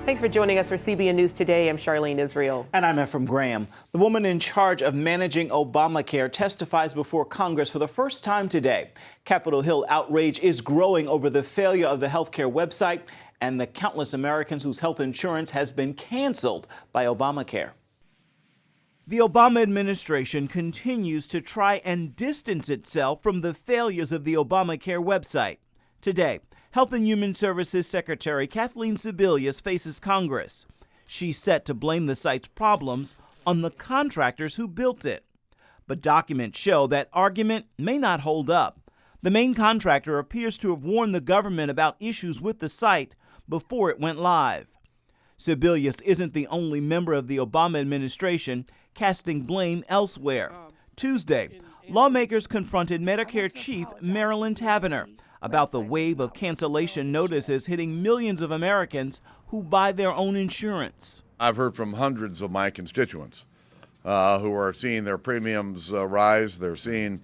Thanks for joining us for CBN News Today. I'm Charlene Israel. And I'm Ephraim Graham. The woman in charge of managing Obamacare testifies before Congress for the first time today. Capitol Hill outrage is growing over the failure of the healthcare website and the countless Americans whose health insurance has been canceled by Obamacare. The Obama administration continues to try and distance itself from the failures of the Obamacare website. Today, Health and Human Services Secretary Kathleen Sebelius faces Congress. She's set to blame the site's problems on the contractors who built it. But documents show that argument may not hold up. The main contractor appears to have warned the government about issues with the site before it went live. Sebelius isn't the only member of the Obama administration casting blame elsewhere. Tuesday, lawmakers confronted Medicare Chief Marilyn Tavenner about the wave of cancellation notices hitting millions of Americans who buy their own insurance. I've heard from hundreds of my constituents who are seeing their premiums rise. They're seeing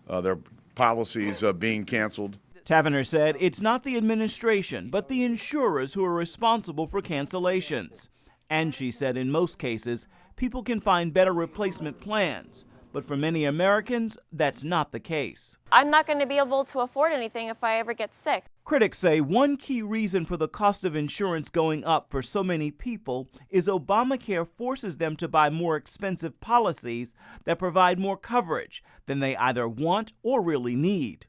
their policies being canceled. Tavenner said it's not the administration, but the insurers who are responsible for cancellations. And she said in most cases, people can find better replacement plans. But for many Americans, that's not the case. I'm not going to be able to afford anything if I ever get sick. Critics say one key reason for the cost of insurance going up for so many people is Obamacare forces them to buy more expensive policies that provide more coverage than they either want or really need.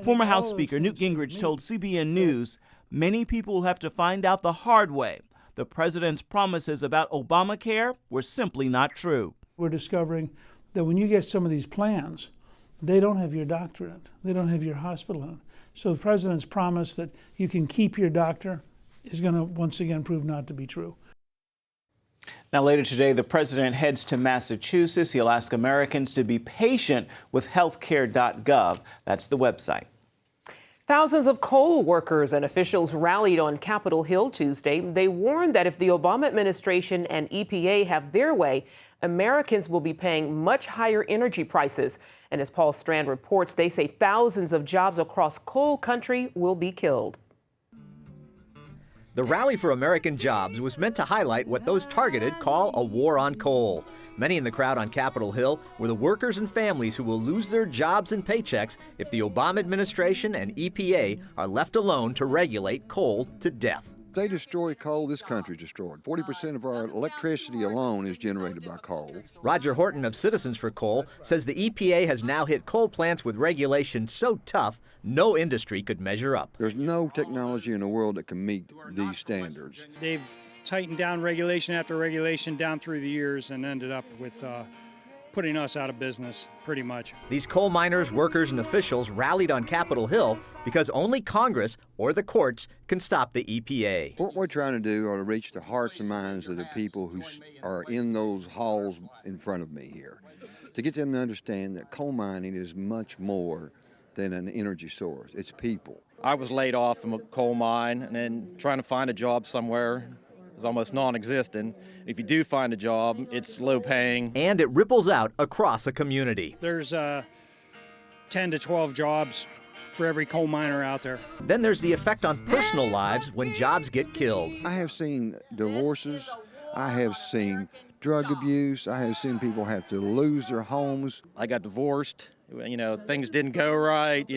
Former House Speaker Newt Gingrich told CBN News many people will have to find out the hard way the president's promises about Obamacare were simply not true. We're discovering that when you get some of these plans, they don't have your doctor in it. They don't have your hospital in it. So the president's promise that you can keep your doctor is going to once again prove not to be true. Now, later today, the president heads to Massachusetts. He'll ask Americans to be patient with healthcare.gov. That's the website. Thousands of coal workers and officials rallied on Capitol Hill Tuesday. They warned that if the Obama administration and EPA have their way, Americans will be paying much higher energy prices. And as Paul Strand reports, they say thousands of jobs across coal country will be killed. The Rally for American Jobs was meant to highlight what those targeted call a war on coal. Many in the crowd on Capitol Hill were the workers and families who will lose their jobs and paychecks if the Obama administration and EPA are left alone to regulate coal to death. They destroy coal, this country's destroyed. 40% of our electricity alone is generated by coal. Roger Horton of Citizens for Coal says the EPA has now hit coal plants with regulations so tough no industry could measure up. There's no technology in the world that can meet these standards. They've tightened down regulation after regulation down through the years and ended up with putting us out of business, pretty much. These coal miners, workers, and officials rallied on Capitol Hill because only Congress or the courts can stop the EPA. What we're trying to do are to reach the hearts and minds of the people who are in those halls in front of me here, to get them to understand that coal mining is much more than an energy source. It's people. I was laid off from a coal mine, and then trying to find a job somewhere is almost non-existent. If you do find a job, it's low paying. And it ripples out across a community. There's 10 to 12 jobs for every coal miner out there. Then there's the effect on personal lives when jobs get killed. I have seen divorces. I have seen drug abuse. I have seen people have to lose their homes. I got divorced. Things didn't go right,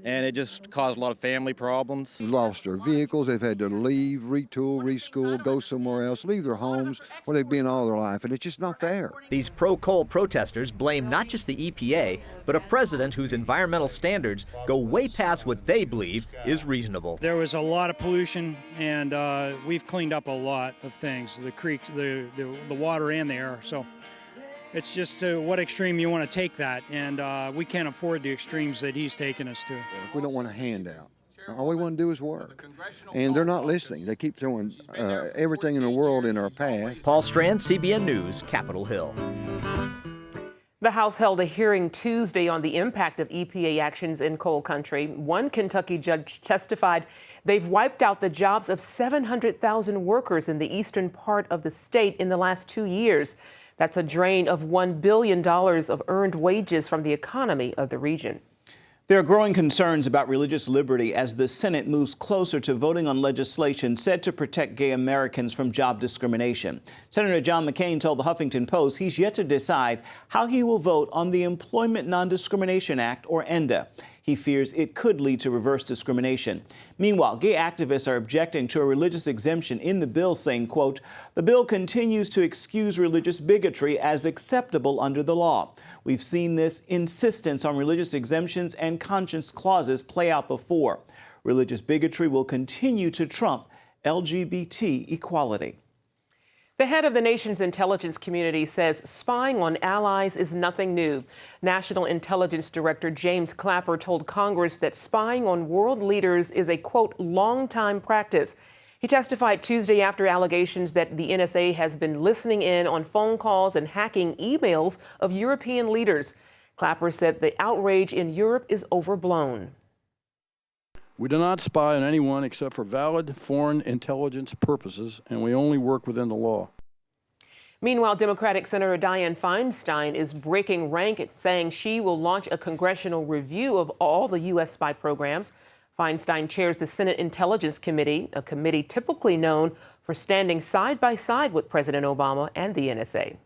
and it just caused a lot of family problems. Lost their vehicles. They've had to leave, retool, reschool, go somewhere else, leave their homes where they've been all their life, and it's just not fair. These pro-coal protesters blame not just the EPA, but a president whose environmental standards go way past what they believe is reasonable. There was a lot of pollution, and we've cleaned up a lot of things, the creeks, the water and the air. So it's just what extreme you want to take that, and we can't afford the extremes that he's taking us to. We don't want a handout. All we want to do is work. And they're not listening. They keep throwing everything in the world in our path. Paul Strand, CBN News, Capitol Hill. The House held a hearing Tuesday on the impact of EPA actions in coal country. One Kentucky judge testified they've wiped out the jobs of 700,000 workers in the eastern part of the state in the last 2 years. That's a drain of $1 billion of earned wages from the economy of the region. There are growing concerns about religious liberty as the Senate moves closer to voting on legislation said to protect gay Americans from job discrimination. Senator John McCain told the Huffington Post he's yet to decide how he will vote on the Employment Non-Discrimination Act, or ENDA. He fears it could lead to reverse discrimination. Meanwhile, gay activists are objecting to a religious exemption in the bill, saying, quote, "The bill continues to excuse religious bigotry as acceptable under the law. We've seen this insistence on religious exemptions and conscience clauses play out before. Religious bigotry will continue to trump LGBT equality." The head of the nation's intelligence community says spying on allies is nothing new. National Intelligence Director James Clapper told Congress that spying on world leaders is a, quote, long-time practice. He testified Tuesday after allegations that the NSA has been listening in on phone calls and hacking emails of European leaders. Clapper said the outrage in Europe is overblown. We do not spy on anyone except for valid foreign intelligence purposes, and we only work within the law. Meanwhile, Democratic Senator Dianne Feinstein is breaking rank, saying she will launch a congressional review of all the U.S. spy programs. Feinstein chairs the Senate Intelligence Committee, a committee typically known for standing side by side with President Obama and the NSA.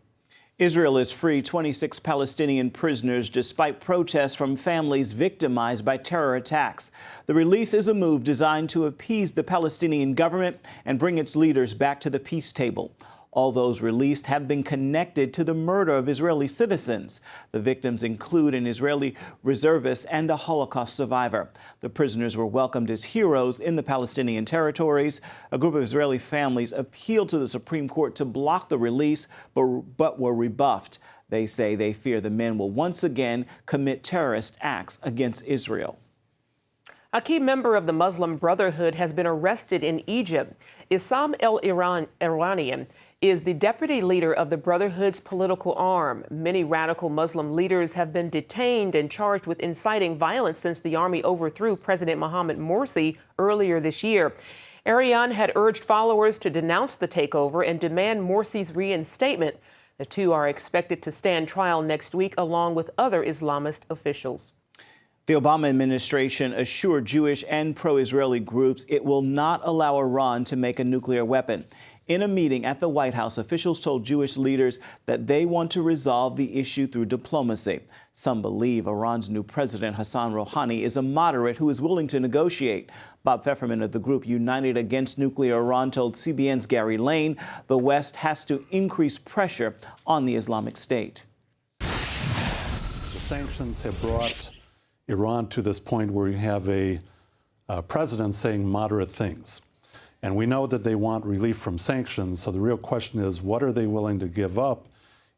Israel has freed 26 Palestinian prisoners despite protests from families victimized by terror attacks. The release is a move designed to appease the Palestinian government and bring its leaders back to the peace table. All those released have been connected to the murder of Israeli citizens. The victims include an Israeli reservist and a Holocaust survivor. The prisoners were welcomed as heroes in the Palestinian territories. A group of Israeli families appealed to the Supreme Court to block the release, but were rebuffed. They say they fear the men will once again commit terrorist acts against Israel. A key member of the Muslim Brotherhood has been arrested in Egypt. Issam el-Iranian is the deputy leader of the Brotherhood's political arm. Many radical Muslim leaders have been detained and charged with inciting violence since the army overthrew President Mohamed Morsi earlier this year. Arian had urged followers to denounce the takeover and demand Morsi's reinstatement. The two are expected to stand trial next week along with other Islamist officials. The Obama administration assured Jewish and pro-Israeli groups it will not allow Iran to make a nuclear weapon. In a meeting at the White House, officials told Jewish leaders that they want to resolve the issue through diplomacy. Some believe Iran's new president, Hassan Rouhani, is a moderate who is willing to negotiate. Bob Pfefferman of the group United Against Nuclear Iran told CBN's Gary Lane the West has to increase pressure on the Islamic State. The sanctions have brought Iran to this point where you have a president saying moderate things. And we know that they want relief from sanctions, so the real question is, what are they willing to give up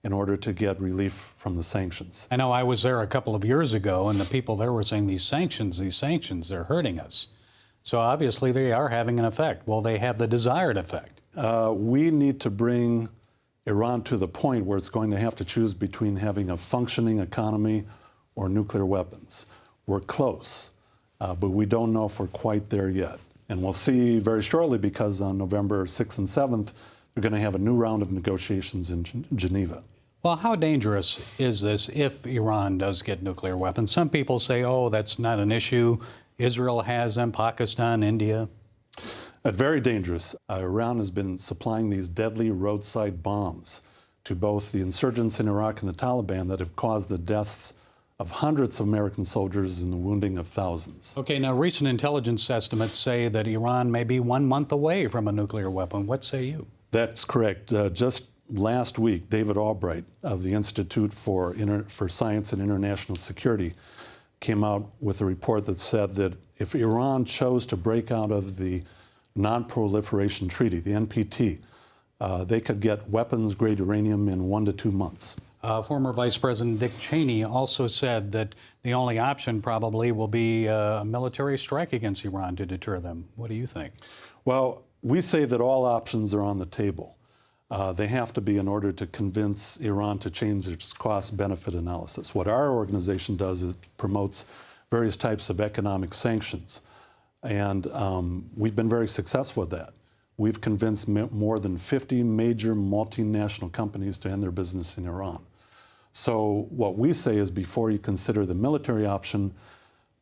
in order to get relief from the sanctions? I know I was there a couple of years ago, and the people there were saying these sanctions, they're hurting us. So obviously they are having an effect. Will they have the desired effect? We need to bring Iran to the point where it's going to have to choose between having a functioning economy or nuclear weapons. We're close, but we don't know if we're quite there yet. And we'll see very shortly, because on November 6th and 7th, they're going to have a new round of negotiations in Geneva. Well, how dangerous is this if Iran does get nuclear weapons? Some people say, oh, that's not an issue. Israel has them, Pakistan, India. Very dangerous. Iran has been supplying these deadly roadside bombs to both the insurgents in Iraq and the Taliban that have caused the deaths of hundreds of American soldiers and the wounding of thousands. Okay, now recent intelligence estimates say that Iran may be 1 month away from a nuclear weapon. What say you? That's correct. Just last week, David Albright of the Institute for Science and International Security came out with a report that said that if Iran chose to break out of the Non-Proliferation Treaty, the NPT, they could get weapons-grade uranium in 1 to 2 months. Former Vice President Dick Cheney also said that the only option probably will be a military strike against Iran to deter them. What do you think? Well, we say that all options are on the table. They have to be in order to convince Iran to change its cost-benefit analysis. What our organization does is promotes various types of economic sanctions. And we've been very successful with that. We've convinced more than 50 major multinational companies to end their business in Iran. So what we say is, before you consider the military option,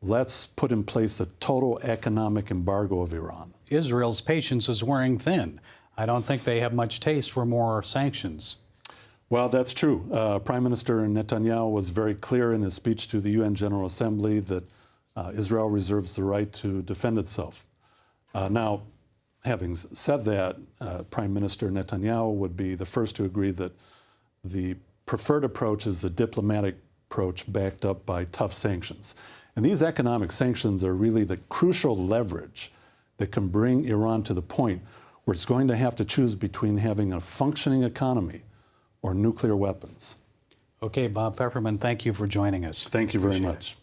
let's put in place a total economic embargo of Iran. Israel's patience is wearing thin. I don't think they have much taste for more sanctions. Well, that's true. Prime Minister Netanyahu was very clear in his speech to the UN General Assembly that Israel reserves the right to defend itself. Now, having said that, Prime Minister Netanyahu would be the first to agree that the preferred approach is the diplomatic approach backed up by tough sanctions. And these economic sanctions are really the crucial leverage that can bring Iran to the point where it's going to have to choose between having a functioning economy or nuclear weapons. Okay, Bob Pfefferman, thank you for joining us. Thank you very much.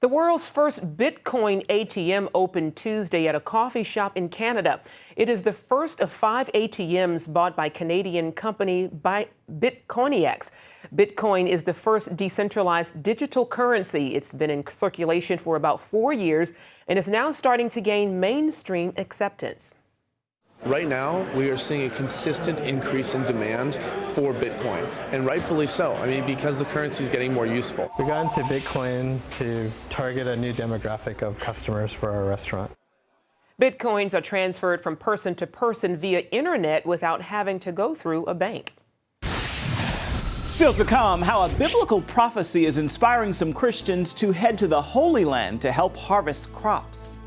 The world's first Bitcoin ATM opened Tuesday at a coffee shop in Canada. It is the first of 5 ATMs bought by Canadian company Bitcoinex. Bitcoin is the first decentralized digital currency. It's been in circulation for about 4 years and is now starting to gain mainstream acceptance. Right now, we are seeing a consistent increase in demand for Bitcoin, and rightfully so. I mean, because the currency is getting more useful. We got into Bitcoin to target a new demographic of customers for our restaurant. Bitcoins are transferred from person to person via internet without having to go through a bank. Still to come, how a biblical prophecy is inspiring some Christians to head to the Holy Land to help harvest crops.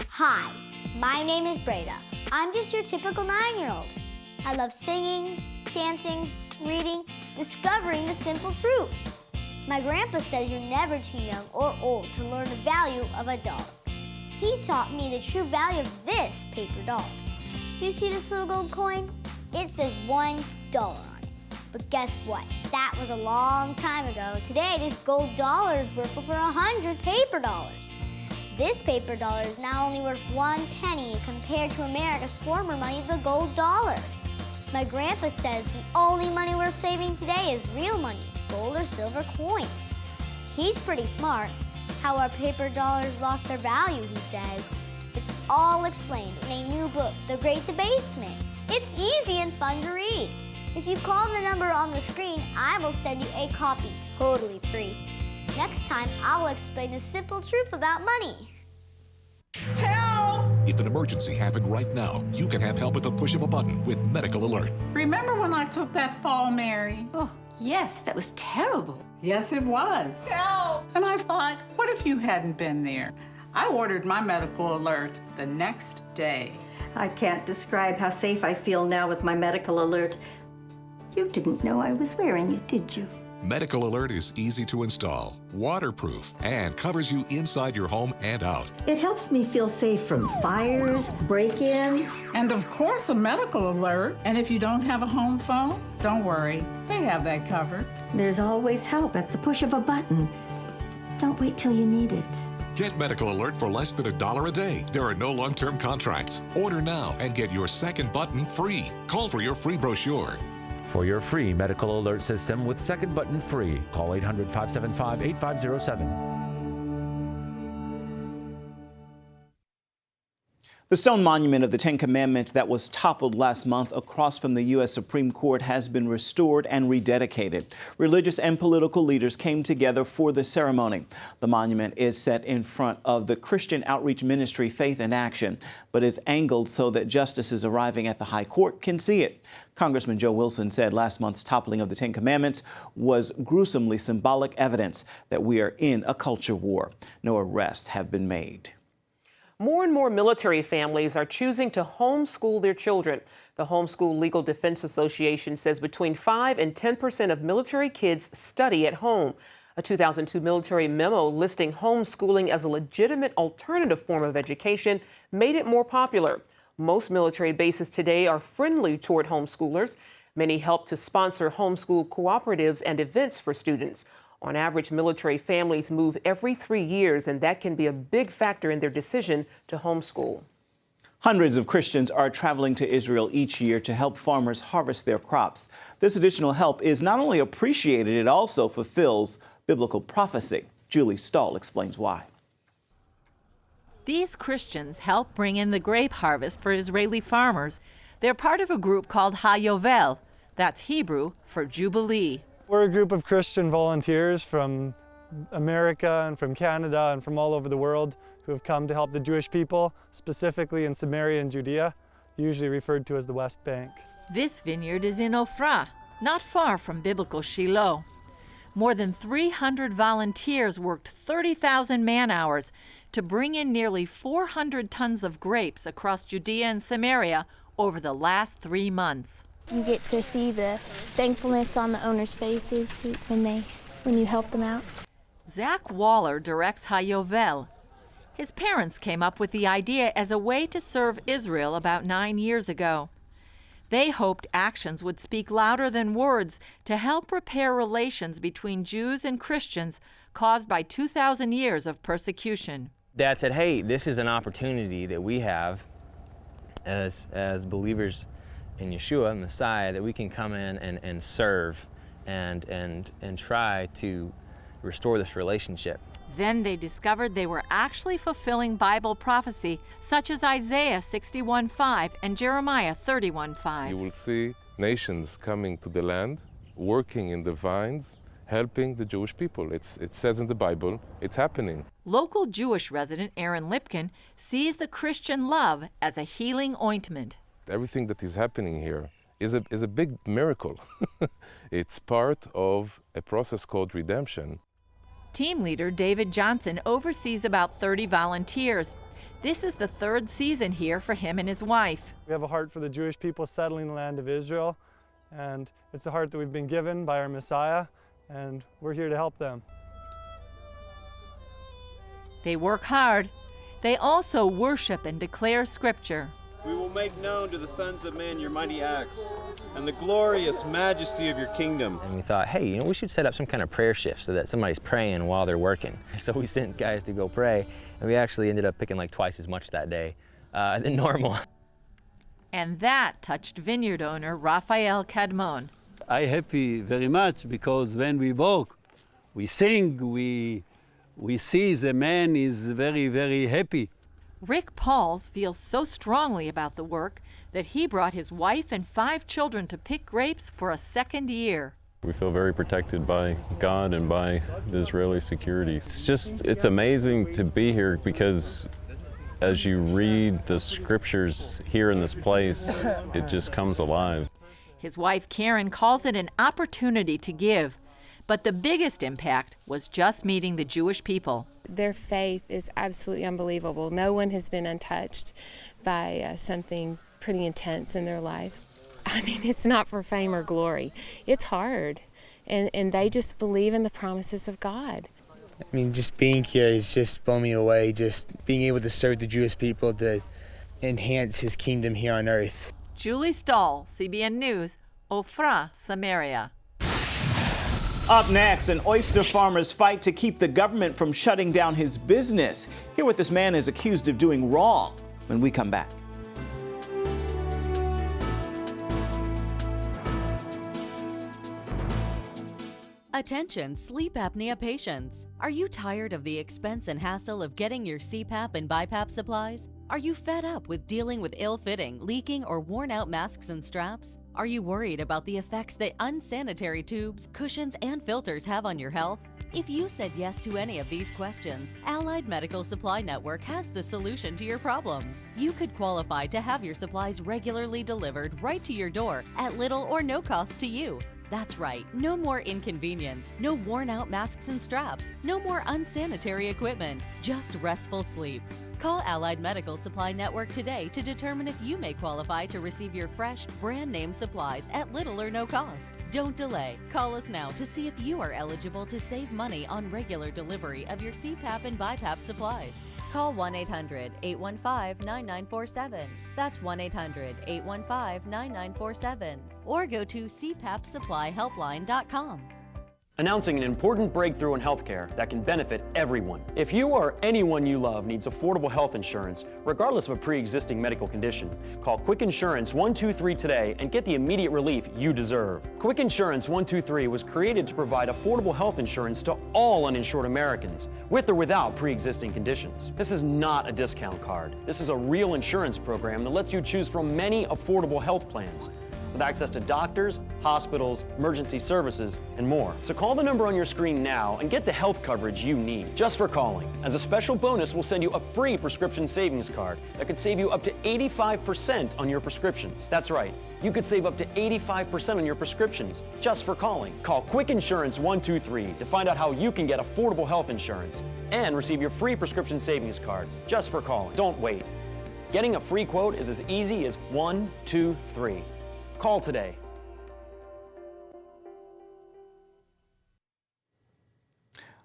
Hi, my name is Breda. I'm just your typical 9-year-old. I love singing, dancing, reading, discovering the simple truth. My grandpa says you're never too young or old to learn the value of a dog. He taught me the true value of this paper dog. You see this little gold coin? It says $1 on it. But guess what? That was a long time ago. Today, this gold dollar is worth over 100 paper dollars. This paper dollar is now only worth 1 penny compared to America's former money, the gold dollar. My grandpa says the only money worth saving today is real money, gold or silver coins. He's pretty smart. How our paper dollars lost their value, he says. It's all explained in a new book, The Great Debasement. It's easy and fun to read. If you call the number on the screen, I will send you a copy totally free. Next time, I will explain the simple truth about money. Help! If an emergency happened right now, you can have help at the push of a button with Medical Alert. Remember when I took that fall, Mary? Oh, yes, that was terrible. Yes, it was. Help! And I thought, what if you hadn't been there? I ordered my Medical Alert the next day. I can't describe how safe I feel now with my Medical Alert. You didn't know I was wearing it, did you? Medical Alert is easy to install, waterproof, and covers you inside your home and out. It helps me feel safe from fires, break-ins. And of course, a Medical Alert. And if you don't have a home phone, don't worry. They have that covered. There's always help at the push of a button. Don't wait till you need it. Get Medical Alert for less than $1 a day. There are no long-term contracts. Order now and get your second button free. Call for your free brochure. For your free Medical Alert system with second button free, call 800-575-8507. The stone monument of the Ten Commandments that was toppled last month across from the U.S. Supreme Court has been restored and rededicated. Religious and political leaders came together for the ceremony. The monument is set in front of the Christian outreach ministry Faith in Action, but is angled so that justices arriving at the High Court can see it. Congressman Joe Wilson said last month's toppling of the Ten Commandments was gruesomely symbolic evidence that we are in a culture war. No arrests have been made. More and more military families are choosing to homeschool their children. The Homeschool Legal Defense Association says between 5% and 10% of military kids study at home. A 2002 military memo listing homeschooling as a legitimate alternative form of education made it more popular. Most military bases today are friendly toward homeschoolers. Many help to sponsor homeschool cooperatives and events for students. On average, military families move every 3 years, and that can be a big factor in their decision to homeschool. Hundreds of Christians are traveling to Israel each year to help farmers harvest their crops. This additional help is not only appreciated, it also fulfills biblical prophecy. Julie Stahl explains why. These Christians help bring in the grape harvest for Israeli farmers. They're part of a group called HaYovel. That's Hebrew for Jubilee. We're a group of Christian volunteers from America and from Canada and from all over the world who have come to help the Jewish people, specifically in Samaria and Judea, usually referred to as the West Bank. This vineyard is in Ophrah, not far from biblical Shiloh. More than 300 volunteers worked 30,000 man-hours to bring in nearly 400 tons of grapes across Judea and Samaria over the last 3 months. You get to see the thankfulness on the owners' faces when you help them out. Zach Waller directs Hayovel. His parents came up with the idea as a way to serve Israel about 9 years ago. They hoped actions would speak louder than words to help repair relations between Jews and Christians caused by 2,000 years of persecution. Dad said, hey, this is an opportunity that we have as believers in Yeshua, Messiah, that we can come in and serve and try to restore this relationship. Then they discovered they were actually fulfilling Bible prophecy, such as Isaiah 61:5 and Jeremiah 31:5. You will see nations coming to the land, working in the vines, helping the Jewish people. It says in the Bible, it's happening. Local Jewish resident Aaron Lipkin sees the Christian love as a healing ointment. Everything that is happening here is a big miracle. It's part of a process called redemption. Team leader David Johnson oversees about 30 volunteers. This is the 3rd season here for him and his wife. We have a heart for the Jewish people settling the land of Israel, and it's a heart that we've been given by our Messiah, and we're here to help them. They work hard. They also worship and declare scripture. We will make known to the sons of men your mighty acts and the glorious majesty of your kingdom. And we thought, hey, we should set up some kind of prayer shift so that somebody's praying while they're working. So we sent guys to go pray, and we actually ended up picking like twice as much that day than normal. And that touched vineyard owner Raphael Kadmon. I'm happy very much because when we walk, we sing, we see the man is very, very happy. Rick Pauls feels so strongly about the work that he brought his wife and 5 children to pick grapes for a 2nd year. We feel very protected by God and by the Israeli security. It's amazing to be here because as you read the scriptures here in this place, it just comes alive. His wife Karen calls it an opportunity to give. But the biggest impact was just meeting the Jewish people. Their faith is absolutely unbelievable. No one has been untouched by something pretty intense in their life. I mean, it's not for fame or glory. It's hard. And they just believe in the promises of God. I mean, just being here is just blown me away. Just being able to serve the Jewish people to enhance his kingdom here on earth. Julie Stahl, CBN News, Ophrah, Samaria. Up next, an oyster farmer's fight to keep the government from shutting down his business. Hear what this man is accused of doing wrong when we come back. Attention sleep apnea patients. Are you tired of the expense and hassle of getting your CPAP and BiPAP supplies? Are you fed up with dealing with ill-fitting, leaking, or worn-out masks and straps? Are you worried about the effects that unsanitary tubes, cushions, and filters have on your health? If you said yes to any of these questions, Allied Medical Supply Network has the solution to your problems. You could qualify to have your supplies regularly delivered right to your door at little or no cost to you. That's right, no more inconvenience, no worn-out masks and straps, no more unsanitary equipment, just restful sleep. Call Allied Medical Supply Network today to determine if you may qualify to receive your fresh, brand-name supplies at little or no cost. Don't delay. Call us now to see if you are eligible to save money on regular delivery of your CPAP and BiPAP supplies. Call 1-800-815-9947. That's 1-800-815-9947. Or go to cpapsupplyhelpline.com. Announcing an important breakthrough in healthcare that can benefit everyone. If you or anyone you love needs affordable health insurance, regardless of a pre-existing medical condition, call Quick Insurance 123 today and get the immediate relief you deserve. Quick Insurance 123 was created to provide affordable health insurance to all uninsured Americans, with or without pre-existing conditions. This is not a discount card. This is a real insurance program that lets you choose from many affordable health plans. with access to doctors, hospitals, emergency services, and more. So call the number on your screen now and get the health coverage you need just for calling. As a special bonus, we'll send you a free prescription savings card that could save you up to 85% on your prescriptions. That's right. You could save up to 85% on your prescriptions just for calling. Call Quick Insurance 123 to find out how you can get affordable health insurance and receive your free prescription savings card just for calling. Don't wait. Getting a free quote is as easy as 1, 2, 3. Call today.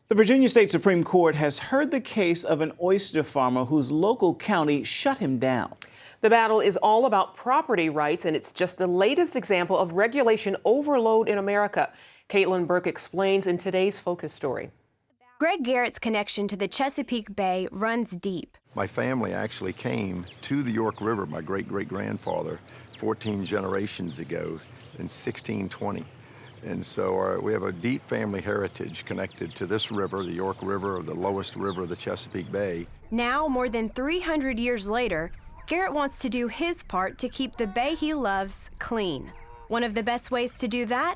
The Virginia State Supreme Court has heard the case of an oyster farmer whose local county shut him down. The battle is all about property rights, and it's just the latest example of regulation overload in America. Caitlin Burke explains in today's Focus Story. Greg Garrett's connection to the Chesapeake Bay runs deep. My family actually came to the York River, my great-great-grandfather, 14 generations ago in 1620. And so we have a deep family heritage connected to this river, the York River, the lowest river of the Chesapeake Bay. Now, more than 300 years later, Garrett wants to do his part to keep the bay he loves clean. One of the best ways to do that?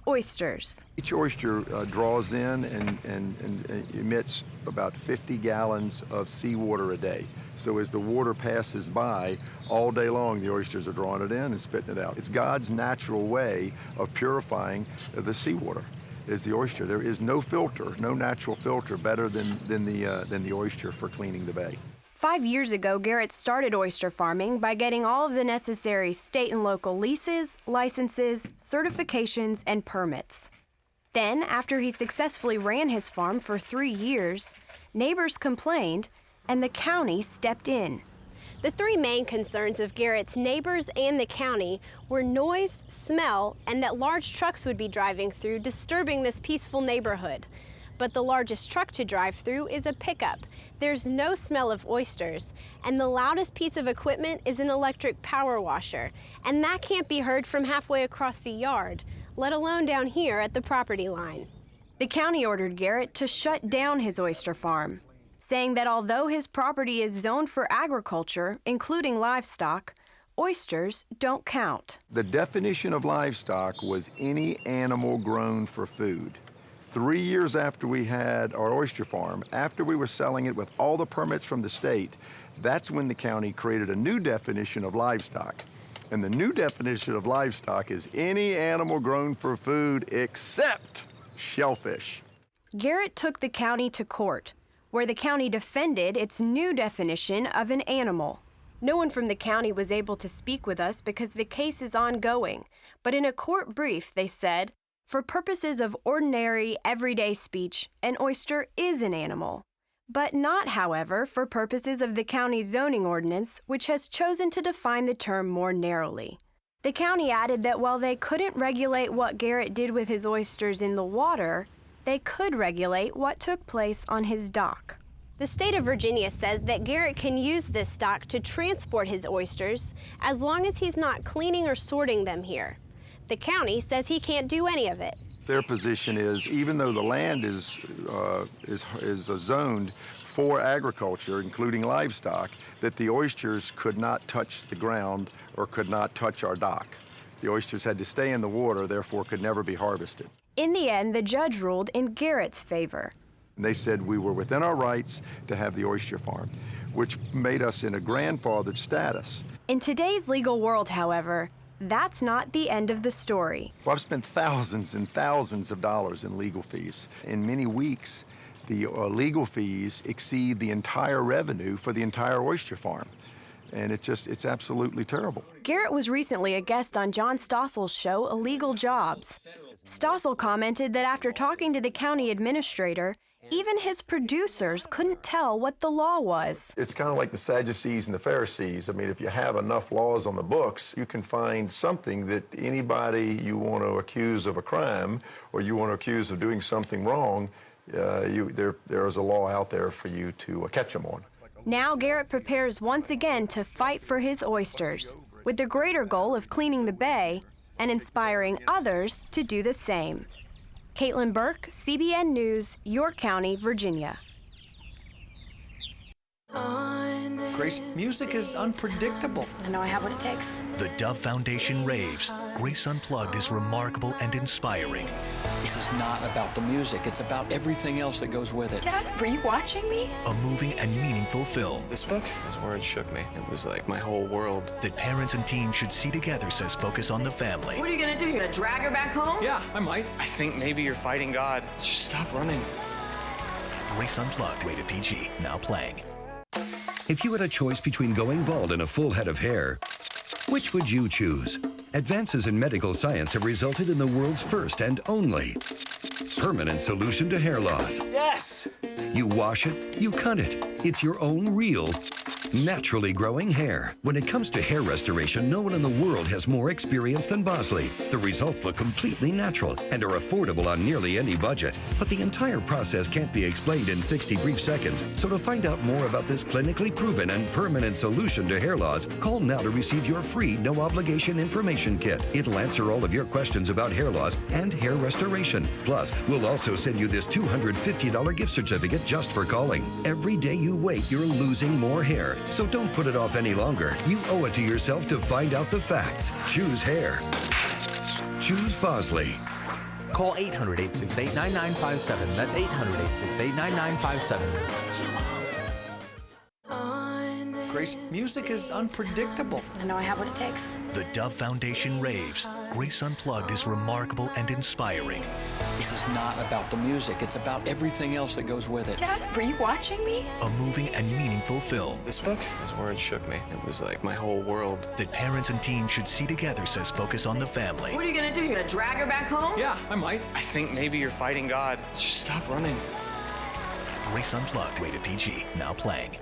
Oysters. Each oyster draws in and emits about 50 gallons of seawater a day. So as the water passes by, all day long the oysters are drawing it in and spitting it out. It's God's natural way of purifying the seawater, is the oyster. There is no filter, no natural filter better than the oyster for cleaning the bay. 5 years ago, Garrett started oyster farming by getting all of the necessary state and local leases, licenses, certifications, and permits. Then, after he successfully ran his farm for 3 years, neighbors complained, and the county stepped in. The three main concerns of Garrett's neighbors and the county were noise, smell, and that large trucks would be driving through, disturbing this peaceful neighborhood. But the largest truck to drive through is a pickup. There's no smell of oysters, and the loudest piece of equipment is an electric power washer, and that can't be heard from halfway across the yard, let alone down here at the property line. The county ordered Garrett to shut down his oyster farm, saying that although his property is zoned for agriculture, including livestock, oysters don't count. The definition of livestock was any animal grown for food. 3 years after we had our oyster farm, after we were selling it with all the permits from the state, that's when the county created a new definition of livestock. And the new definition of livestock is any animal grown for food except shellfish. Garrett took the county to court, where the county defended its new definition of an animal. No one from the county was able to speak with us because the case is ongoing, but in a court brief they said, for purposes of ordinary, everyday speech, an oyster is an animal, but not, however, for purposes of the county's zoning ordinance, which has chosen to define the term more narrowly. The county added that while they couldn't regulate what Garrett did with his oysters in the water, they could regulate what took place on his dock. The state of Virginia says that Garrett can use this dock to transport his oysters as long as he's not cleaning or sorting them here. The county says he can't do any of it. Their position is, even though the land is zoned for agriculture, including livestock, that the oysters could not touch the ground or could not touch our dock. The oysters had to stay in the water, therefore could never be harvested. In the end, the judge ruled in Garrett's favor. They said we were within our rights to have the oyster farm, which made us in a grandfathered status. In today's legal world, however, that's not the end of the story. Well, I've spent thousands and thousands of dollars in legal fees. In many weeks, the legal fees exceed the entire revenue for the entire oyster farm. And it's absolutely terrible. Garrett was recently a guest on John Stossel's show, Illegal Jobs. Stossel commented that after talking to the county administrator, even his producers couldn't tell what the law was. It's kind of like the Sadducees and the Pharisees. I mean, if you have enough laws on the books, you can find something that anybody you want to accuse of a crime or you want to accuse of doing something wrong, there is a law out there for you to catch them on. Now Garrett prepares once again to fight for his oysters, with the greater goal of cleaning the bay and inspiring others to do the same. Caitlin Burke, CBN News, York County, Virginia. Grace, music is unpredictable. I know I have what it takes. The Dove Foundation raves. Grace Unplugged is remarkable and inspiring. This is not about the music. It's about everything else that goes with it. Dad, were you watching me? A moving and meaningful film. This book, his words shook me. It was like my whole world. That parents and teens should see together, says Focus on the Family. What are you gonna do? You're gonna drag her back home? Yeah, I might. I think maybe you're fighting God. Just stop running. Grace Unplugged, rated PG, now playing. If you had a choice between going bald and a full head of hair, which would you choose? Advances in medical science have resulted in the world's first and only permanent solution to hair loss. Yes! You wash it, you cut it. It's your own real, naturally growing hair. When it comes to hair restoration, no one in the world has more experience than Bosley. The results look completely natural and are affordable on nearly any budget. But the entire process can't be explained in 60 brief seconds. So to find out more about this clinically proven and permanent solution to hair loss, call now to receive your free no-obligation information kit. It'll answer all of your questions about hair loss and hair restoration. Plus, we'll also send you this $250 gift certificate just for calling. Every day you wait, you're losing more hair. So don't put it off any longer. You owe it to yourself to find out the facts. Choose hair. Choose Bosley. Call 800-868-9957. That's 800-868-9957. Grace, music is unpredictable. I know I have what it takes. The Dove Foundation raves. Grace Unplugged is remarkable and inspiring. This is not about the music. It's about everything else that goes with it. Dad, were you watching me? A moving and meaningful film. This book, his words shook me. It was like my whole world. That parents and teens should see together, says Focus on the Family. What are you gonna do? You're gonna drag her back home? Yeah, I might. I think maybe you're fighting God. Just stop running. Grace Unplugged, rated PG, now playing.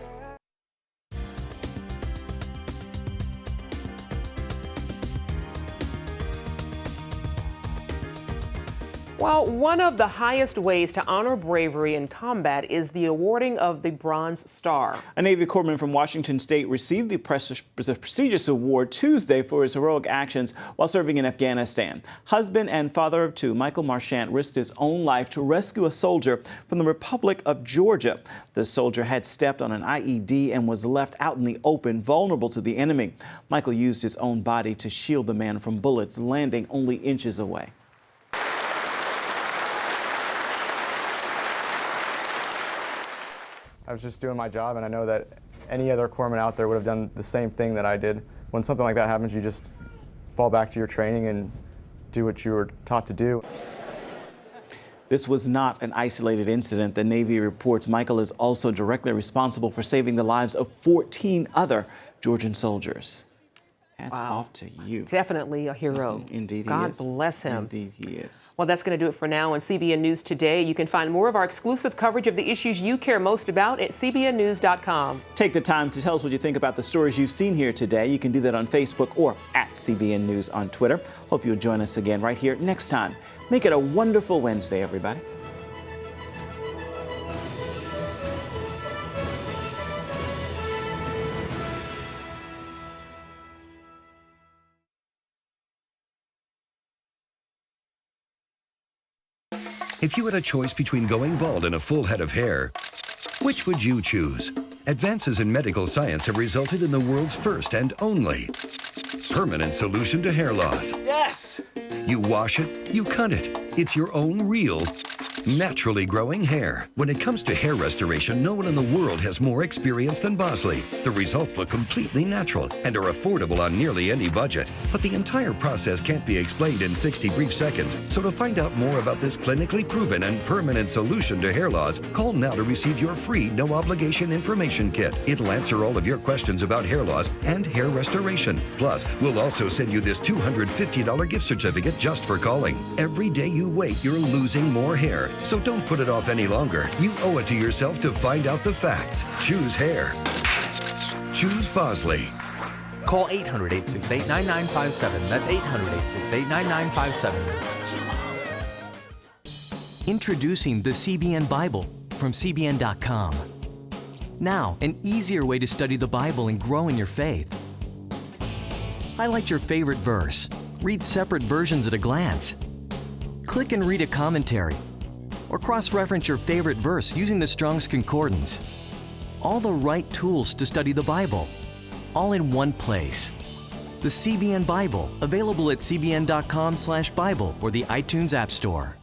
Well, one of the highest ways to honor bravery in combat is the awarding of the Bronze Star. A Navy corpsman from Washington State received the prestigious award Tuesday for his heroic actions while serving in Afghanistan. Husband and father of two, Michael Marchant risked his own life to rescue a soldier from the Republic of Georgia. The soldier had stepped on an IED and was left out in the open, vulnerable to the enemy. Michael used his own body to shield the man from bullets, landing only inches away. I was just doing my job, and I know that any other corpsman out there would have done the same thing that I did. When something like that happens, you just fall back to your training and do what you were taught to do. This was not an isolated incident. The Navy reports Michael is also directly responsible for saving the lives of 14 other Georgian soldiers. Hats off to you. Definitely a hero. Indeed he God is. bless him. Indeed he is. Well, that's going to do it for now on CBN News Today. You can find more of our exclusive coverage of the issues you care most about at cbnnews.com. Take the time to tell us what you think about the stories you've seen here today. You can do that on Facebook or at CBN News on Twitter. Hope you'll join us again right here next time. Make it a wonderful Wednesday, everybody. If you had a choice between going bald and a full head of hair, which would you choose? Advances in medical science have resulted in the world's first and only permanent solution to hair loss. Yes! You wash it, you cut it. It's your own real, naturally growing hair. When it comes to hair restoration, no one in the world has more experience than Bosley. The results look completely natural and are affordable on nearly any budget. But the entire process can't be explained in 60 brief seconds. So to find out more about this clinically proven and permanent solution to hair loss, call now to receive your free no-obligation information kit. It'll answer all of your questions about hair loss and hair restoration. Plus, we'll also send you this $250 gift certificate just for calling. Every day you wait, you're losing more hair. So don't put it off any longer. You owe it to yourself to find out the facts. Choose hair. Choose Bosley. Call 800-868-9957. That's 800-868-9957. Introducing the CBN Bible from CBN.com. Now, an easier way to study the Bible and grow in your faith. Highlight your favorite verse. Read separate versions at a glance. Click and read a commentary. Or cross-reference your favorite verse using the Strong's Concordance. all the right tools to study the Bible, all in one place. The CBN Bible, available at cbn.com/Bible or the iTunes App Store.